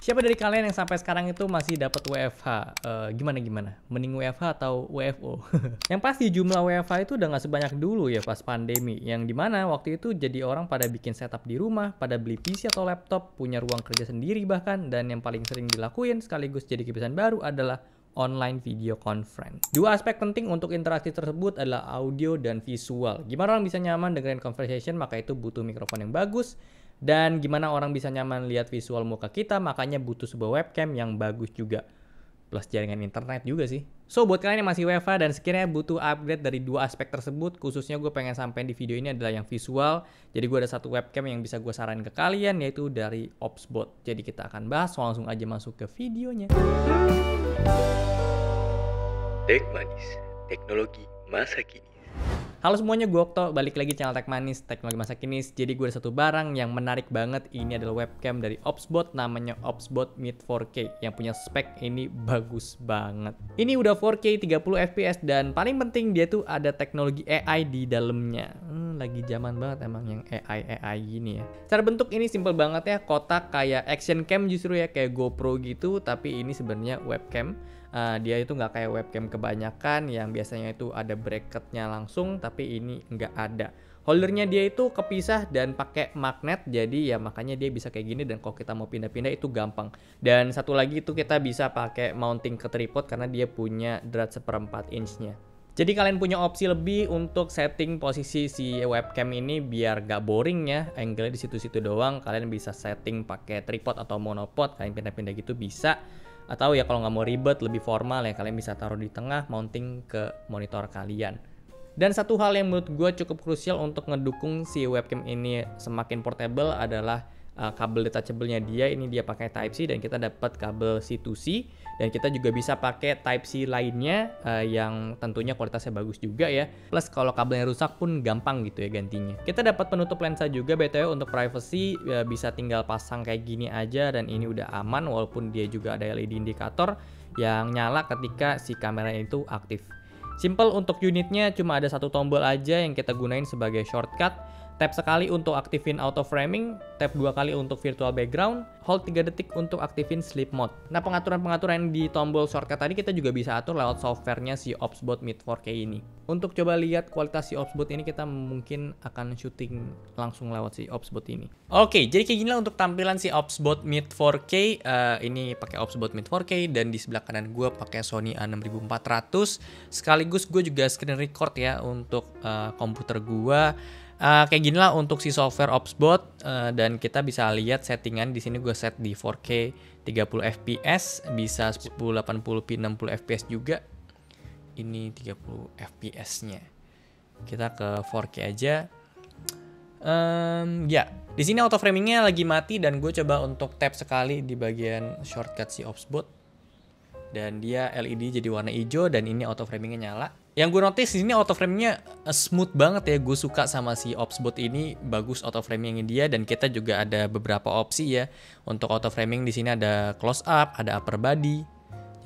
Siapa dari kalian yang sampai sekarang itu masih dapat WFH? Gimana? Mending WFH atau WFO? Yang pasti jumlah WFH itu udah nggak sebanyak dulu ya pas pandemi. Yang dimana waktu itu jadi orang pada bikin setup di rumah, pada beli PC atau laptop, punya ruang kerja sendiri bahkan. Dan yang paling sering dilakuin sekaligus jadi kebiasaan baru adalah online video conference. Dua aspek penting untuk interaksi tersebut adalah audio dan visual. Gimana orang bisa nyaman dengerin conversation, maka itu butuh mikrofon yang bagus. Dan gimana orang bisa nyaman lihat visual muka kita, makanya butuh sebuah webcam yang bagus juga. Plus jaringan internet juga sih. So, buat kalian yang masih WFH dan sekiranya butuh upgrade dari dua aspek tersebut, khususnya gue pengen sampein di video ini adalah yang visual. Jadi gue ada satu webcam yang bisa gue saranin ke kalian, yaitu dari Opsbot. Jadi kita akan bahas, langsung aja masuk ke videonya. Tech Manis, teknologi masa kini. Halo semuanya, gue Okto, balik lagi channel Tech Manis, teknologi masa kini. Jadi gue ada satu barang yang menarik banget. Ini adalah webcam dari Opsbot, namanya Opsbot Meet 4K. Yang punya spek ini bagus banget. Ini udah 4K 30 fps dan paling penting dia tuh ada teknologi AI di dalamnya. Lagi zaman banget emang yang AI gini ya. Cara bentuk ini simple banget ya, kotak kayak action cam justru ya, kayak GoPro gitu, tapi ini sebenarnya webcam. Dia itu nggak kayak webcam kebanyakan yang biasanya itu ada bracketnya langsung, tapi ini nggak ada. Holdernya dia itu kepisah dan pakai magnet, jadi ya makanya dia bisa kayak gini, dan kalau kita mau pindah-pindah itu gampang. Dan satu lagi itu kita bisa pakai mounting ke tripod karena dia punya drat 1/4 inch-nya. Jadi kalian punya opsi lebih untuk setting posisi si webcam ini biar gak boring ya, angle-nya di situ-situ doang. Kalian bisa setting pakai tripod atau monopod, kalian pindah-pindah gitu bisa. Atau ya kalau nggak mau ribet, lebih formal ya, kalian bisa taruh di tengah, mounting ke monitor kalian. Dan satu hal yang menurut gue cukup krusial untuk ngedukung si webcam ini semakin portable adalah kabel detachable-nya dia. Ini dia pakai Type-C dan kita dapat kabel C2C. Dan kita juga bisa pakai Type-C lainnya yang tentunya kualitasnya bagus juga ya. Plus kalau kabelnya rusak pun gampang gitu ya gantinya. Kita dapat penutup lensa juga BTW untuk privacy, bisa tinggal pasang kayak gini aja dan ini udah aman, walaupun dia juga ada LED indikator yang nyala ketika si kamera itu aktif. Simple untuk unitnya, cuma ada satu tombol aja yang kita gunain sebagai shortcut. Tap sekali untuk aktifin auto framing, tap 2 kali untuk virtual background, hold 3 detik untuk aktifin sleep mode. Nah, pengaturan-pengaturan di tombol shortcut tadi kita juga bisa atur lewat softwarenya si Opsbot Meet 4K ini. Untuk coba lihat kualitas si Opsbot ini, kita mungkin akan syuting langsung lewat si Opsbot ini. Oke, jadi kayak gini lah untuk tampilan si Opsbot Meet 4K. Ini pakai Opsbot Meet 4K dan di sebelah kanan gue pakai Sony A6400. Sekaligus gue juga screen record ya untuk komputer gue. Kayak gini lah untuk si software Opsbot, dan kita bisa lihat settingan di sini gue set di 4K 30 fps, bisa 1080p 60 fps juga. Ini 30 fps-nya. Kita ke 4K aja. Ya, di sini auto framingnya lagi mati dan gue coba untuk tap sekali di bagian shortcut si Opsbot. Dan dia LED jadi warna hijau dan ini auto framingnya nyala. Yang gue notice di sini auto framingnya smooth banget ya. Gue suka sama si Opsbot ini, bagus auto framingnya dia, dan kita juga ada beberapa opsi ya. Untuk auto framing di sini ada close up, ada upper body.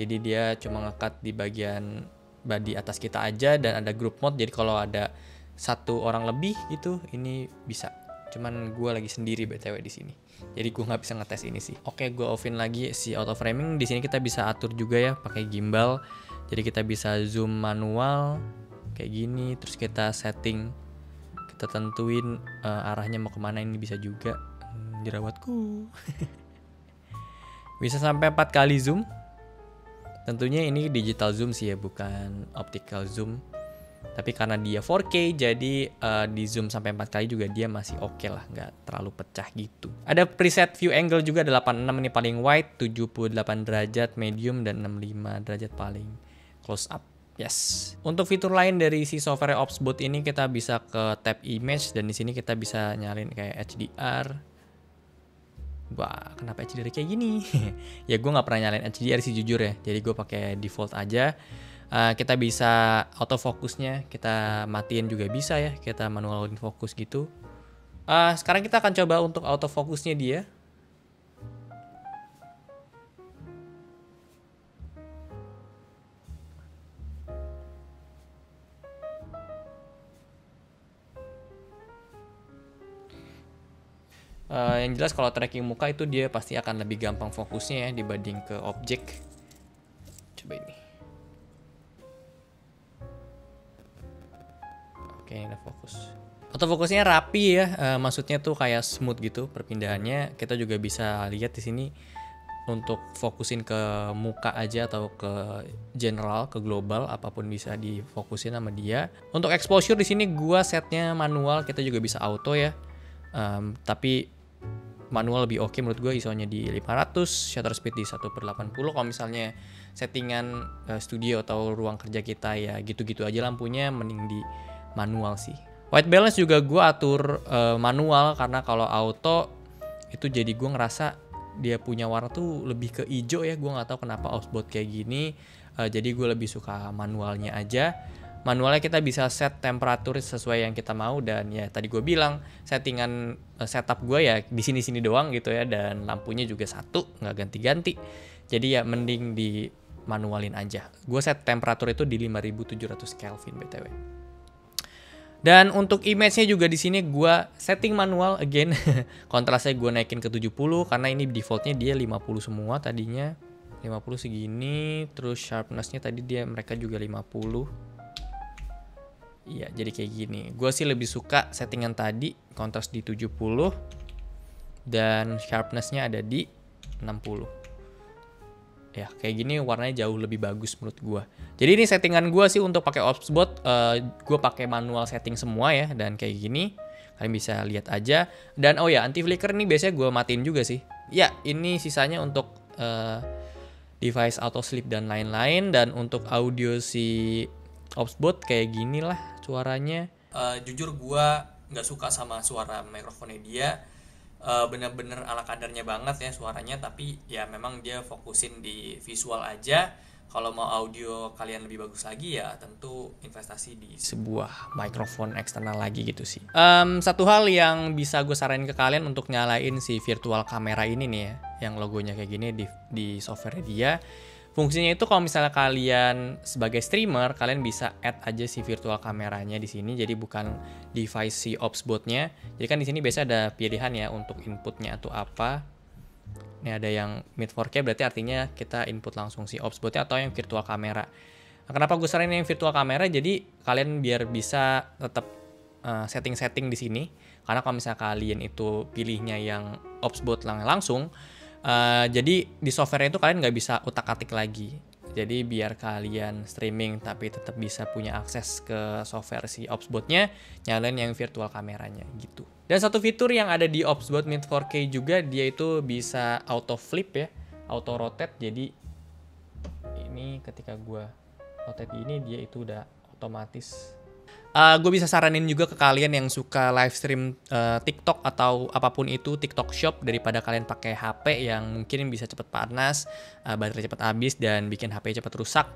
Jadi dia cuma ngekat di bagian body atas kita aja, dan ada group mode. Jadi kalau ada satu orang lebih gitu, ini bisa. Cuman gue lagi sendiri BTW di sini. Jadi gue nggak bisa ngetes ini sih. Oke, gue offin lagi si auto framing. Di sini kita bisa atur juga ya pakai gimbal. Jadi kita bisa zoom manual kayak gini, terus kita setting, kita tentuin arahnya mau kemana, ini bisa juga. Jerawatku. Bisa sampai 4 kali zoom. Tentunya ini digital zoom sih ya, bukan optical zoom. Tapi karena dia 4K, jadi di zoom sampai 4 kali juga dia masih oke lah, nggak terlalu pecah gitu. Ada preset view angle juga, 86 ini paling wide, 78 derajat medium, dan 65 derajat paling close up. Yes. Untuk fitur lain dari si software Opsbot ini, kita bisa ke tab image, dan di sini kita bisa nyalin kayak HDR. Wah, kenapa HDR kayak gini? Ya gue nggak pernah nyalain HDR sih jujur ya, jadi gue pakai default aja. Kita bisa autofocusnya kita matiin juga bisa ya, kita manualin fokus gitu. Sekarang kita akan coba untuk autofocusnya dia. Yang jelas kalau tracking muka itu dia pasti akan lebih gampang fokusnya ya dibanding ke objek. Coba ini. Oke, ini udah fokus. Autofokusnya rapi ya, maksudnya tuh kayak smooth gitu perpindahannya. Kita juga bisa lihat di sini untuk fokusin ke muka aja atau ke general, ke global, apapun bisa difokusin sama dia. Untuk exposure di sini gua setnya manual, kita juga bisa auto ya. Tapi manual lebih oke menurut gue, ISO-nya di 500, shutter speed di 1/80. Kalau misalnya settingan studio atau ruang kerja kita ya gitu-gitu aja lampunya, mending di manual sih. White balance juga gue atur manual, karena kalau auto itu jadi gue ngerasa dia punya warna tuh lebih ke hijau ya. Gue nggak tahu kenapa Opsbot kayak gini. Jadi gue lebih suka manualnya aja. Manualnya kita bisa set temperatur sesuai yang kita mau, dan ya tadi gue bilang settingan setup gue ya di sini-sini doang gitu ya, dan lampunya juga satu, nggak ganti-ganti. Jadi ya mending di manualin aja. Gue set temperatur itu di 5700 Kelvin BTW. Dan untuk image-nya juga di sini gue setting manual again. Kontrasnya gue naikin ke 70 karena ini defaultnya dia 50 semua tadinya. 50 segini, terus sharpness-nya tadi mereka juga 50. Iya, jadi kayak gini. Gue sih lebih suka settingan tadi, kontras di 70 dan sharpness-nya ada di 60. Ya, kayak gini warnanya jauh lebih bagus menurut gue. Jadi ini settingan gue sih untuk pakai Opsbot. Gue pakai manual setting semua ya, dan kayak gini. Kalian bisa lihat aja. Dan oh ya, anti flicker ini biasanya gue matiin juga sih. Ya, ini sisanya untuk device auto sleep dan lain-lain. Dan untuk audio si Opsbot kayak gini lah suaranya. Jujur gue nggak suka sama suara mikrofonnya dia. Bener-bener ala kadarnya banget ya suaranya, tapi ya memang dia fokusin di visual aja. Kalau mau audio kalian lebih bagus lagi ya tentu investasi di sebuah mikrofon eksternal lagi gitu sih. Satu hal yang bisa gue saranin ke kalian untuk nyalain si virtual kamera ini nih ya, yang logonya kayak gini di software dia. Fungsinya itu kalau misalnya kalian sebagai streamer, kalian bisa add aja si virtual kameranya di sini. Jadi bukan device si Opsbot-nya. Jadi kan di sini biasa ada pilihan ya untuk inputnya atau apa. Ini ada yang mid 4K, berarti artinya kita input langsung si Opsbot-nya atau yang virtual kamera. Nah, kenapa gue saranin yang virtual kamera? Jadi kalian biar bisa tetap setting-setting di sini. Karena kalau misalnya kalian itu pilihnya yang Opsbot langsung, jadi di software itu kalian nggak bisa utak-atik lagi. Jadi biar kalian streaming tapi tetap bisa punya akses ke software si Opsbot-nya, nyalain yang virtual kameranya gitu. Dan satu fitur yang ada di Opsbot Mid 4K juga, dia itu bisa auto flip ya, auto rotate. Jadi ini ketika gue rotate ini, dia itu udah otomatis. Gue bisa saranin juga ke kalian yang suka live stream TikTok atau apapun itu, TikTok Shop, daripada kalian pakai HP yang mungkin bisa cepet panas, baterai cepet habis dan bikin HP cepet rusak.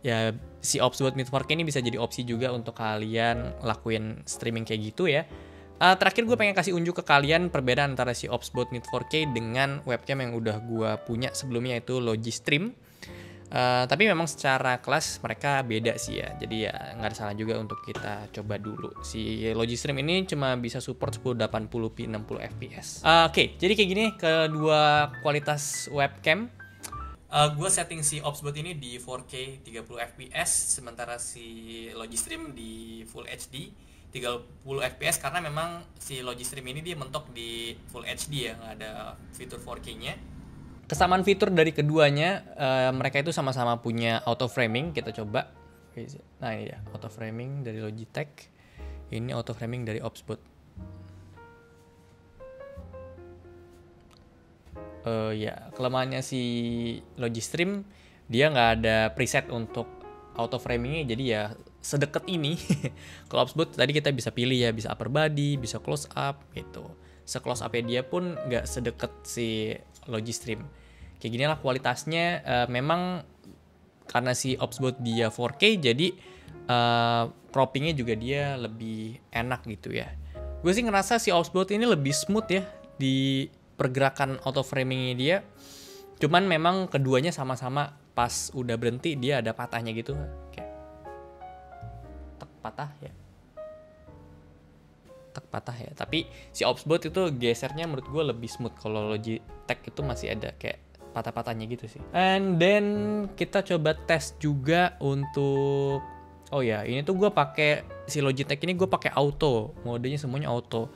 Ya si Opsbot Mid 4K ini bisa jadi opsi juga untuk kalian lakuin streaming kayak gitu ya. Terakhir gue pengen kasih unjuk ke kalian perbedaan antara si Opsbot Mid 4K dengan webcam yang udah gue punya sebelumnya, itu Logistream. Tapi memang secara kelas mereka beda sih ya. Jadi ya nggak ada salah juga untuk kita coba dulu. Si Logistream ini cuma bisa support 1080p 60 fps. Oke, jadi kayak gini kedua kualitas webcam. Gue setting si Opsbot ini di 4K 30 fps, sementara si Logistream di Full HD 30 fps, karena memang si Logistream ini dia mentok di Full HD ya, nggak ada fitur 4K-nya. Kesamaan fitur dari keduanya, mereka itu sama-sama punya auto framing. Kita coba. Nah ini ya, auto framing dari Logitech. Ini auto framing dari Opsbot. Ya, kelemahannya si Logistream, dia nggak ada preset untuk auto framingnya. Jadi ya sedekat ini. Kalau Opsbot tadi kita bisa pilih ya, bisa upper body, bisa close up gitu. Se-close up-nya dia pun nggak sedekat si Logistream. Kayak gini lah kualitasnya. Memang karena si Opsbot dia 4K, jadi croppingnya juga dia lebih enak gitu ya. Gue sih ngerasa si Opsbot ini lebih smooth ya di pergerakan auto framingnya dia. Cuman memang keduanya sama-sama pas udah berhenti dia ada patahnya gitu, kayak tek patah ya, retak patah ya. Tapi si Opsbot itu gesernya menurut gue lebih smooth. Kalau Logitech itu masih ada kayak patah-patahnya gitu sih. And then kita coba tes juga untuk, oh ya, ini tuh gue pakai si Logitech ini, gue pakai auto, modenya semuanya auto.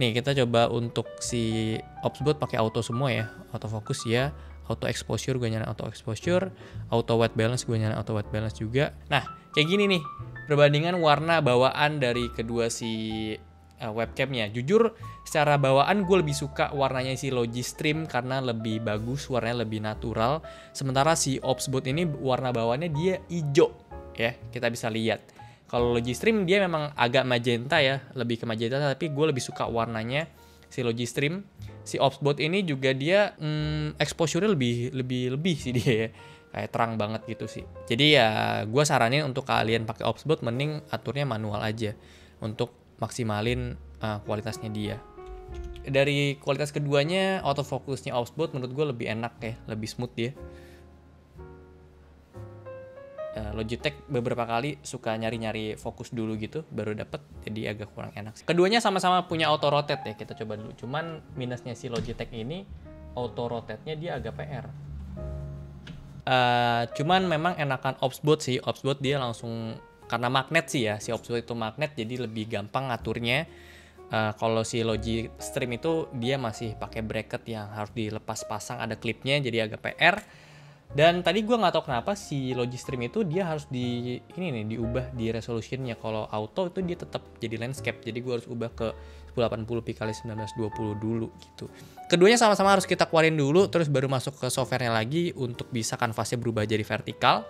Nih kita coba untuk si Opsbot pakai auto semua ya, auto fokus ya, auto exposure gue nyalain auto exposure, auto white balance gue nyalain auto white balance juga. Nah kayak gini nih perbandingan warna bawaan dari kedua si webcamnya. Jujur secara bawaan gue lebih suka warnanya si Logistream karena lebih bagus, warnanya lebih natural. Sementara si Opsbot ini warna bawaannya dia hijau ya, kita bisa lihat. Kalau Logistream dia memang agak magenta ya, lebih ke magenta, tapi gue lebih suka warnanya si Logistream. Si Opsbot ini juga dia exposure-nya lebih sih dia ya. Kayak terang banget gitu sih. Jadi ya gue saranin untuk kalian pakai Opsbot mending aturnya manual aja untuk maksimalin kualitasnya dia. Dari kualitas keduanya, autofocusnya Opsbot menurut gue lebih enak ya, lebih smooth dia. Logitech beberapa kali suka nyari-nyari fokus dulu gitu baru dapet, jadi agak kurang enak sih. Keduanya sama-sama punya auto rotate ya, kita coba dulu. Cuman minusnya si Logitech ini auto rotate-nya dia agak PR. Cuman memang enakan Opsbot sih. Opsbot dia langsung, karena magnet sih ya, si Opsbot itu magnet jadi lebih gampang ngaturnya. Kalau si Logistream itu dia masih pakai bracket yang harus dilepas pasang, ada klipnya, jadi agak PR. Dan tadi gue nggak tahu kenapa si Logistream itu dia harus diubah di resolutionnya. Kalau auto itu dia tetap jadi landscape, jadi gue harus ubah ke 1080p x 1920 dulu gitu. Keduanya sama-sama harus kita keluarin dulu, terus baru masuk ke softwarenya lagi untuk bisa kanvasnya berubah jadi vertikal.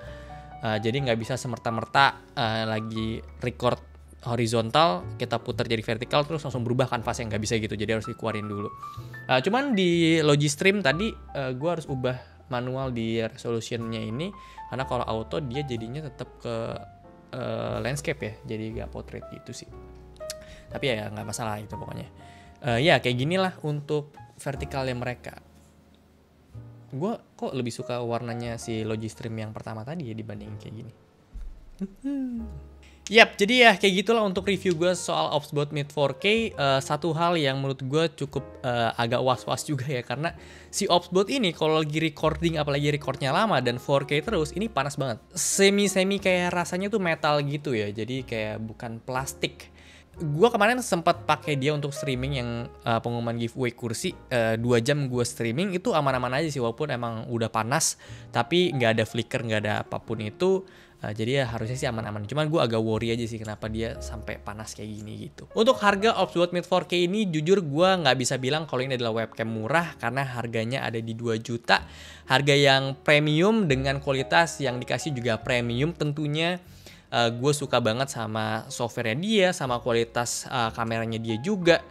Jadi nggak bisa semerta-merta lagi record horizontal kita putar jadi vertikal terus langsung berubah kanvasnya, nggak bisa gitu. Jadi harus dikeluarin dulu. Cuman di Logistream tadi gue harus ubah manual di resolutionnya ini, karena kalau auto dia jadinya tetap ke landscape ya, jadi nggak portrait gitu sih. Tapi ya nggak masalah itu pokoknya. Ya kayak gini lah untuk vertikalnya mereka. Gue kok lebih suka warnanya si Logistream yang pertama tadi ya dibanding kayak gini. Yap, jadi ya kayak gitulah untuk review gue soal Opsbot Mid 4K. Satu hal yang menurut gue cukup agak was-was juga ya, karena si Opsbot ini kalau lagi recording, apalagi recordnya lama dan 4K terus, ini panas banget. Semi-semi kayak rasanya tuh metal gitu ya, jadi kayak bukan plastik. Gue kemarin sempat pakai dia untuk streaming yang pengumuman giveaway kursi. 2 jam gue streaming itu aman-aman aja sih, walaupun emang udah panas, tapi nggak ada flicker, nggak ada apapun itu. Jadi ya harusnya sih aman-aman. Cuman gue agak worry aja sih kenapa dia sampai panas kayak gini gitu. Untuk harga Opsbot Mid 4K ini jujur gue nggak bisa bilang kalau ini adalah webcam murah, karena harganya ada di 2 juta. Harga yang premium dengan kualitas yang dikasih juga premium tentunya. Gue suka banget sama softwarenya dia, sama kualitas kameranya dia juga.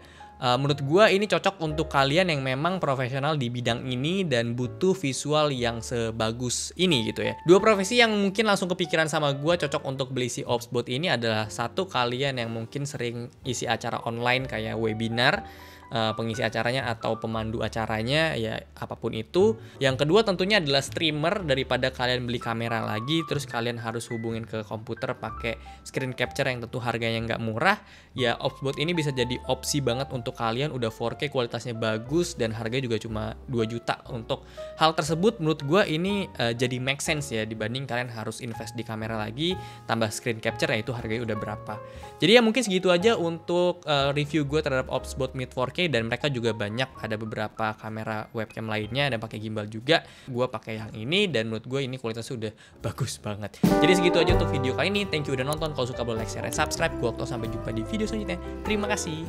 Menurut gue ini cocok untuk kalian yang memang profesional di bidang ini dan butuh visual yang sebagus ini gitu ya. Dua profesi yang mungkin langsung kepikiran sama gue cocok untuk beli si Opsbot ini adalah, satu, kalian yang mungkin sering isi acara online kayak webinar, pengisi acaranya atau pemandu acaranya ya apapun itu. Yang kedua tentunya adalah streamer, daripada kalian beli kamera lagi terus kalian harus hubungin ke komputer pakai screen capture yang tentu harganya nggak murah. Ya Opsbot ini bisa jadi opsi banget untuk kalian, udah 4K kualitasnya bagus dan harganya juga cuma 2 juta. Untuk hal tersebut menurut gue ini jadi make sense ya, dibanding kalian harus invest di kamera lagi tambah screen capture, ya itu harganya udah berapa. Jadi ya mungkin segitu aja untuk review gue terhadap Opsbot Mid 4K, dan mereka juga banyak ada beberapa kamera webcam lainnya dan pakai gimbal juga. Gue pakai yang ini dan menurut gue ini kualitasnya udah bagus banget. Jadi segitu aja untuk video kali ini. Thank you udah nonton. Kalau suka boleh like, share, dan subscribe. Gue Okto, sampai jumpa di video selanjutnya. Terima kasih.